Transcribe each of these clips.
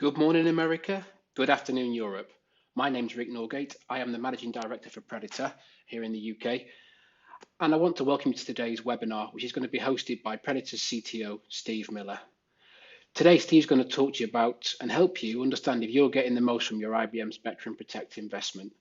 Good morning, America. Good afternoon, Europe. My name's Rick Norgate. I am the Managing Director for Predator here in the UK. And I want to welcome you to today's webinar, which is going to be hosted by Predator's CTO, Steve Miller. Today, Steve's going to talk to you about and help you understand if you're getting the most from your IBM Spectrum Protect investment.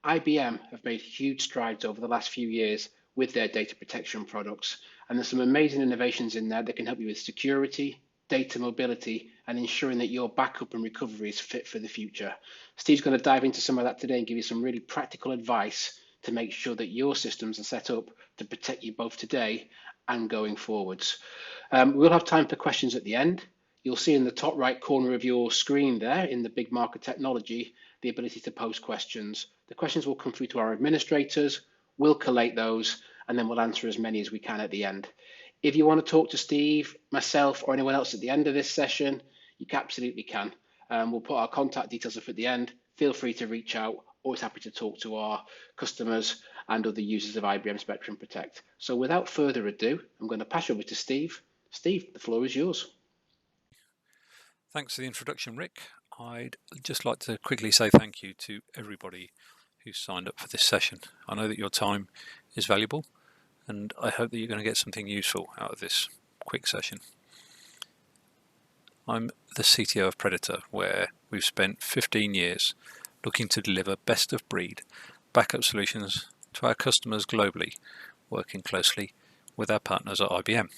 IBM have made huge strides over the last few years with their data protection products, and there's some amazing innovations in there that can help you with security, data mobility, and ensuring that your backup and recovery is fit for the future. Steve's going to dive into some of that today and give you some really practical advice to make sure that your systems are set up to protect you both today and going forwards. We'll have time for questions at the end. You'll see in the top right corner of your screen there in the big marker technology, the ability to post questions. The questions will come through to our administrators, we'll collate those, and then we'll answer as many as we can at the end. If you want to talk to Steve, myself, or anyone else at the end of this session, you absolutely can. We'll put our contact details up at the end. Feel free to reach out. Always happy to talk to our customers and other users of IBM Spectrum Protect. So without further ado, I'm going to pass over to Steve. Steve, the floor is yours. Thanks for the introduction, Rick. I'd just like to quickly say thank you to everybody who signed up for this session. I know that your time is valuable, and I hope that you're going to get something useful out of this quick session. I'm the CTO of Predator, where we've spent 15 years looking to deliver best of breed backup solutions to our customers globally, working closely with our partners at IBM.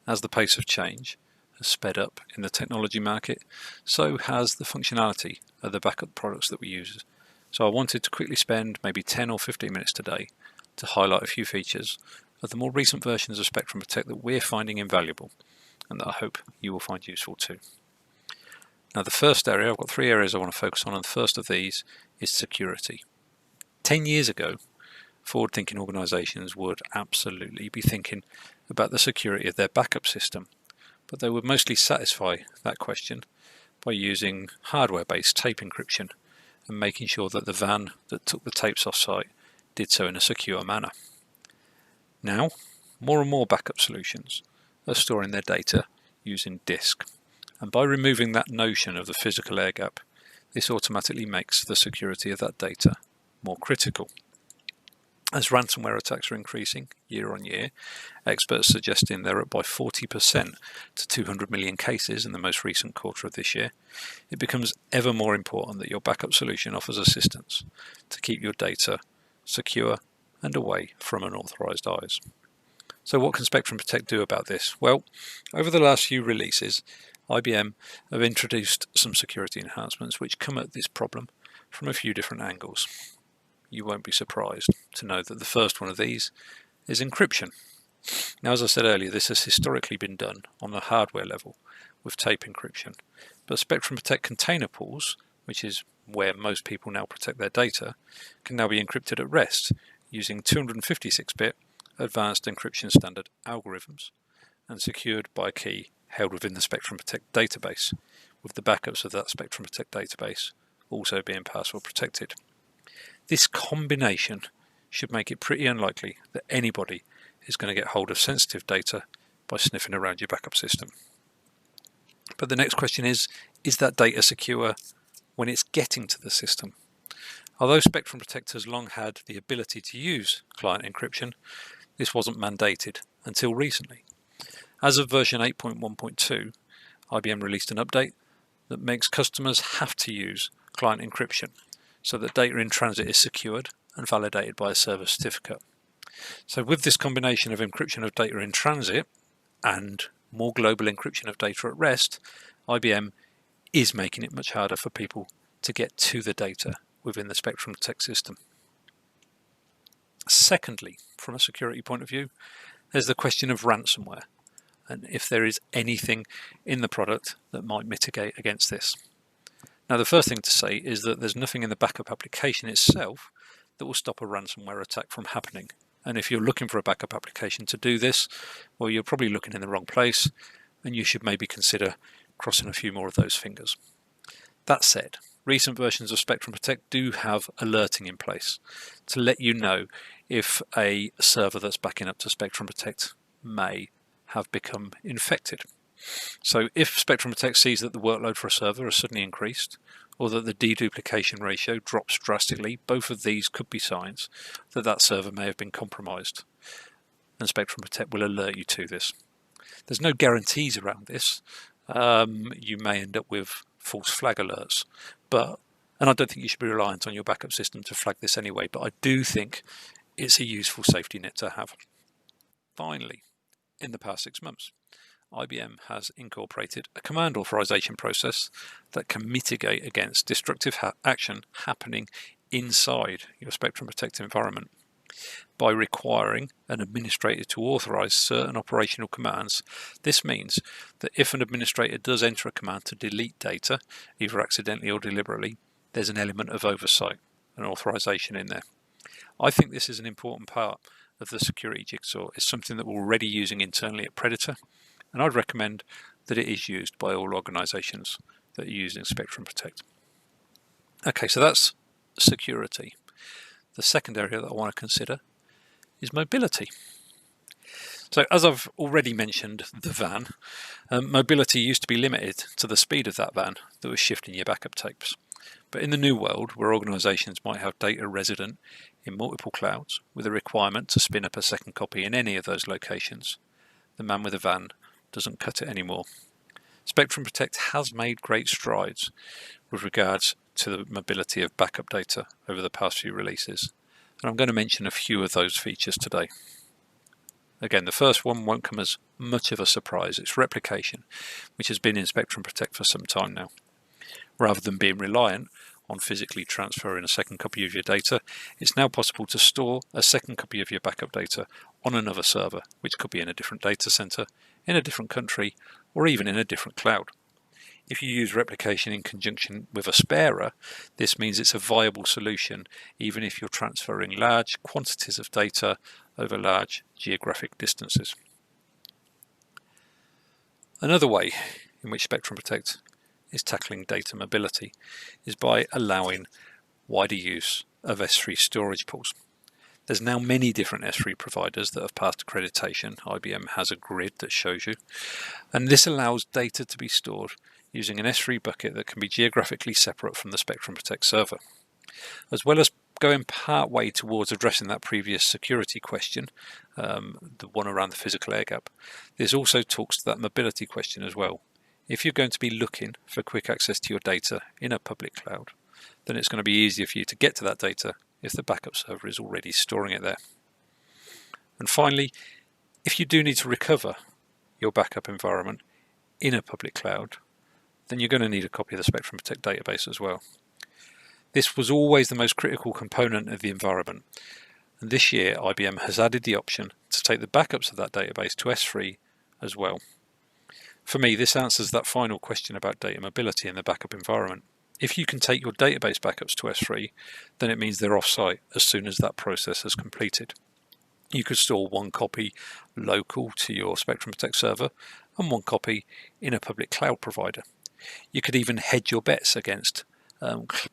As the pace of change has sped up in the technology market, so has the functionality of the backup products that we use. So I wanted to quickly spend maybe 10 or 15 minutes today to highlight a few features of the more recent versions of Spectrum Protect that we're finding invaluable and that I hope you will find useful too. Now, the first area, I've got 3 areas I want to focus on, and the first of these is security. 10 years ago, forward-thinking organizations would absolutely be thinking about the security of their backup system, but they would mostly satisfy that question by using hardware-based tape encryption and making sure that the van that took the tapes off-site did so in a secure manner. Now, more and more backup solutions are storing their data using disk, and by removing that notion of the physical air gap, this automatically makes the security of that data more critical. As ransomware attacks are increasing year on year, experts suggesting they're up by 40% to 200 million cases in the most recent quarter of this year, it becomes ever more important that your backup solution offers assistance to keep your data secure and away from unauthorized eyes. So what can Spectrum Protect do about this? Well, over the last few releases, IBM have introduced some security enhancements which come at this problem from a few different angles. You won't be surprised to know that the first one of these is encryption. Now, as I said earlier, this has historically been done on the hardware level with tape encryption, but Spectrum Protect container pools, which is where most people now protect their data, can now be encrypted at rest using 256-bit advanced encryption standard algorithms and secured by a key held within the Spectrum Protect database, with the backups of that Spectrum Protect database also being password protected. This combination should make it pretty unlikely that anybody is going to get hold of sensitive data by sniffing around your backup system. But the next question is that data secure when it's getting to the system? Although Spectrum Protect has long had the ability to use client encryption, this wasn't mandated until recently. As of version 8.1.2, IBM released an update that makes customers have to use client encryption so that data in transit is secured and validated by a server certificate. So with this combination of encryption of data in transit and more global encryption of data at rest, IBM is making it much harder for people to get to the data within the Spectrum Protect system. Secondly, from a security point of view, there's the question of ransomware, and if there is anything in the product that might mitigate against this. Now, the first thing to say is that there's nothing in the backup application itself that will stop a ransomware attack from happening. And if you're looking for a backup application to do this, well, you're probably looking in the wrong place, and you should maybe consider crossing a few more of those fingers. That said, recent versions of Spectrum Protect do have alerting in place to let you know if a server that's backing up to Spectrum Protect may have become infected. So if Spectrum Protect sees that the workload for a server has suddenly increased, or that the deduplication ratio drops drastically, both of these could be signs that that server may have been compromised, and Spectrum Protect will alert you to this. There's no guarantees around this. You may end up with false flag alerts, and I don't think you should be reliant on your backup system to flag this anyway, but I do think it's a useful safety net to have. Finally, in the past 6 months, IBM has incorporated a command authorization process that can mitigate against destructive action happening inside your Spectrum Protect environment. By requiring an administrator to authorize certain operational commands, this means that if an administrator does enter a command to delete data, either accidentally or deliberately, there's an element of oversight and authorization in there. I think this is an important part of the security jigsaw. It's something that we're already using internally at Predator, and I'd recommend that it is used by all organizations that are using Spectrum Protect. Okay, so that's security. The second area that I want to consider is mobility. So as I've already mentioned, the van, mobility used to be limited to the speed of that van that was shifting your backup tapes. But in the new world, where organizations might have data resident in multiple clouds with a requirement to spin up a second copy in any of those locations, the man with a van doesn't cut it anymore. Spectrum Protect has made great strides with regards to the mobility of backup data over the past few releases, and I'm going to mention a few of those features today. Again, the first one won't come as much of a surprise. It's replication, which has been in Spectrum Protect for some time now. Rather than being reliant on physically transferring a second copy of your data, it's now possible to store a second copy of your backup data on another server, which could be in a different data center, in a different country, or even in a different cloud. If you use replication in conjunction with Aspera, this means it's a viable solution even if you're transferring large quantities of data over large geographic distances. Another way in which Spectrum Protect is tackling data mobility is by allowing wider use of S3 storage pools. There's now many different S3 providers that have passed accreditation. IBM has a grid that shows you, and this allows data to be stored using an S3 bucket that can be geographically separate from the Spectrum Protect server. As well as going part way towards addressing that previous security question, the one around the physical air gap, this also talks to that mobility question as well. If you're going to be looking for quick access to your data in a public cloud, then it's going to be easier for you to get to that data if the backup server is already storing it there. And finally, if you do need to recover your backup environment in a public cloud, then you're going to need a copy of the Spectrum Protect database as well. This was always the most critical component of the environment, and this year IBM has added the option to take the backups of that database to S3 as well. For me, this answers that final question about data mobility in the backup environment. If you can take your database backups to S3, then it means they're off-site as soon as that process has completed. You could store one copy local to your Spectrum Protect server and one copy in a public cloud provider. You could even hedge your bets against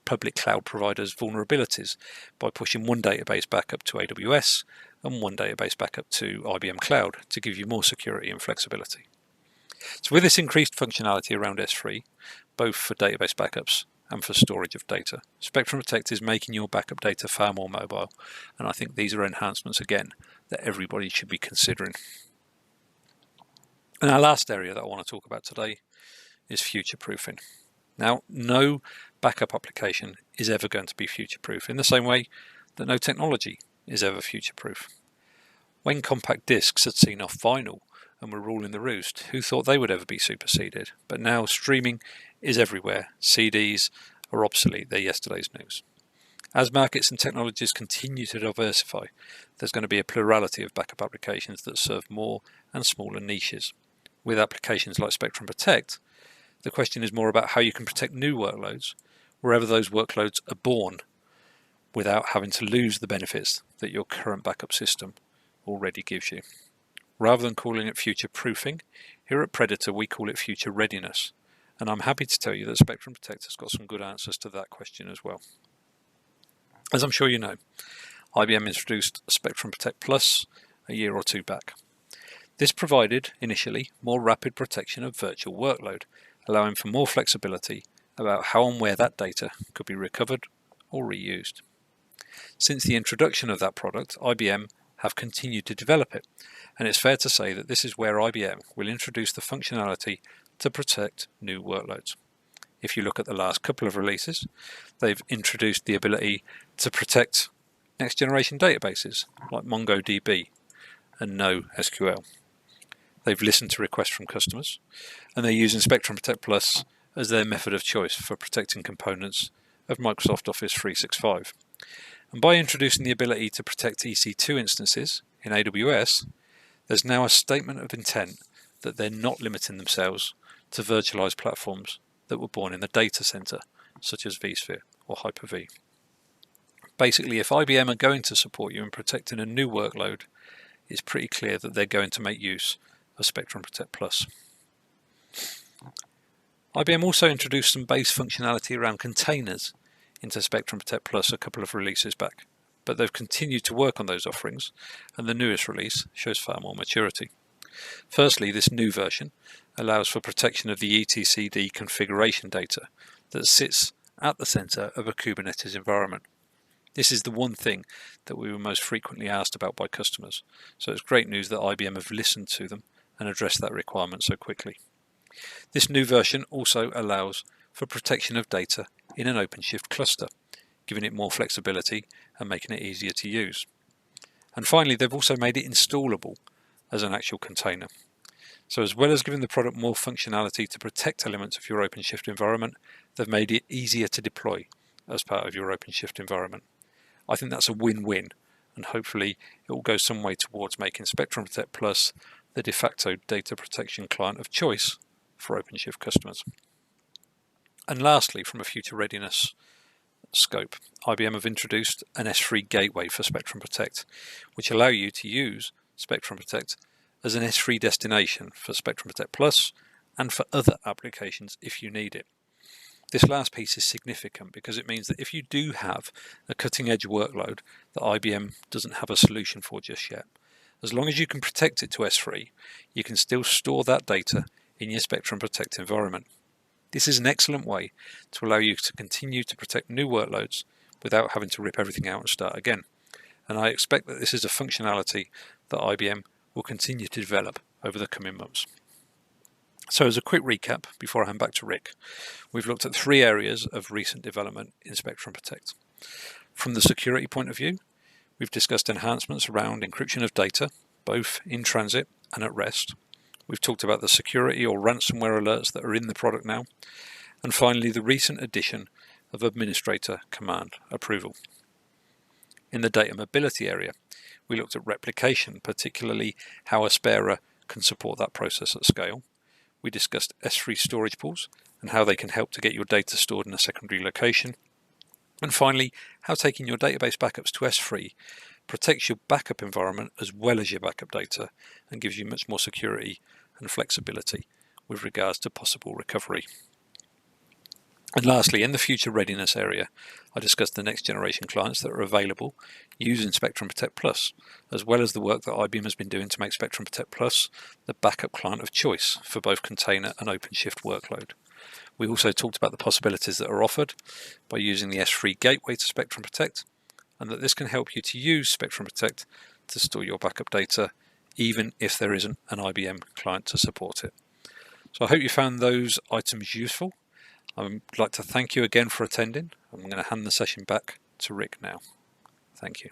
public cloud providers' vulnerabilities by pushing one database backup to AWS and one database backup to IBM Cloud to give you more security and flexibility. So with this increased functionality around S3, both for database backups and for storage of data, Spectrum Protect is making your backup data far more mobile, and I think these are enhancements again that everybody should be considering. And our last area that I want to talk about today is future-proofing. Now, no backup application is ever going to be future-proof in the same way that no technology is ever future-proof. When compact discs had seen off vinyl and were ruling the roost, who thought they would ever be superseded? But now streaming is everywhere. CDs are obsolete, they're yesterday's news. As markets and technologies continue to diversify, there's going to be a plurality of backup applications that serve more and smaller niches. With applications like Spectrum Protect, the question is more about how you can protect new workloads wherever those workloads are born without having to lose the benefits that your current backup system already gives you. Rather than calling it future proofing, here at Predator we call it future readiness, and I'm happy to tell you that Spectrum Protect has got some good answers to that question as well. As I'm sure you know, IBM introduced Spectrum Protect Plus a year or two back. This provided, initially, more rapid protection of virtual workload, allowing for more flexibility about how and where that data could be recovered or reused. Since the introduction of that product, IBM have continued to develop it, and it's fair to say that this is where IBM will introduce the functionality to protect new workloads. If you look at the last couple of releases, they've introduced the ability to protect next generation databases like MongoDB and NoSQL. They've listened to requests from customers, and they're using Spectrum Protect Plus as their method of choice for protecting components of Microsoft Office 365. And by introducing the ability to protect EC2 instances in AWS, there's now a statement of intent that they're not limiting themselves to virtualized platforms that were born in the data center, such as vSphere or Hyper-V. Basically, if IBM are going to support you in protecting a new workload, it's pretty clear that they're going to make use of Spectrum Protect Plus. IBM also introduced some base functionality around containers into Spectrum Protect Plus a couple of releases back, but they've continued to work on those offerings, and the newest release shows far more maturity. Firstly, this new version allows for protection of the etcd configuration data that sits at the center of a Kubernetes environment. This is the one thing that we were most frequently asked about by customers, so it's great news that IBM have listened to them and addressed that requirement so quickly. This new version also allows for protection of data in an OpenShift cluster, giving it more flexibility and making it easier to use. And finally, they've also made it installable as an actual container. So as well as giving the product more functionality to protect elements of your OpenShift environment, they've made it easier to deploy as part of your OpenShift environment. I think that's a win-win, and hopefully it will go some way towards making Spectrum Protect Plus the de facto data protection client of choice for OpenShift customers. And lastly, from a future readiness scope, IBM have introduced an S3 gateway for Spectrum Protect, which allow you to use Spectrum Protect as an S3 destination for Spectrum Protect Plus and for other applications if you need it. This last piece is significant because it means that if you do have a cutting-edge workload that IBM doesn't have a solution for just yet, as long as you can protect it to S3, you can still store that data in your Spectrum Protect environment. This is an excellent way to allow you to continue to protect new workloads without having to rip everything out and start again. And I expect that this is a functionality that IBM will continue to develop over the coming months. So as a quick recap, before I hand back to Rick, we've looked at 3 areas of recent development in Spectrum Protect. From the security point of view, we've discussed enhancements around encryption of data, both in transit and at rest. We've talked about the security or ransomware alerts that are in the product now. And finally, the recent addition of administrator command approval. In the data mobility area, we looked at replication, particularly how Aspera can support that process at scale. We discussed S3 storage pools and how they can help to get your data stored in a secondary location. And finally, how taking your database backups to S3 protects your backup environment as well as your backup data and gives you much more security and flexibility with regards to possible recovery. And lastly, in the future readiness area, I discussed the next generation clients that are available using Spectrum Protect Plus, as well as the work that IBM has been doing to make Spectrum Protect Plus the backup client of choice for both container and OpenShift workload. We also talked about the possibilities that are offered by using the S3 gateway to Spectrum Protect, and that this can help you to use Spectrum Protect to store your backup data, even if there isn't an IBM client to support it. So I hope you found those items useful. I'd like to thank you again for attending. I'm going to hand the session back to Rick now. Thank you.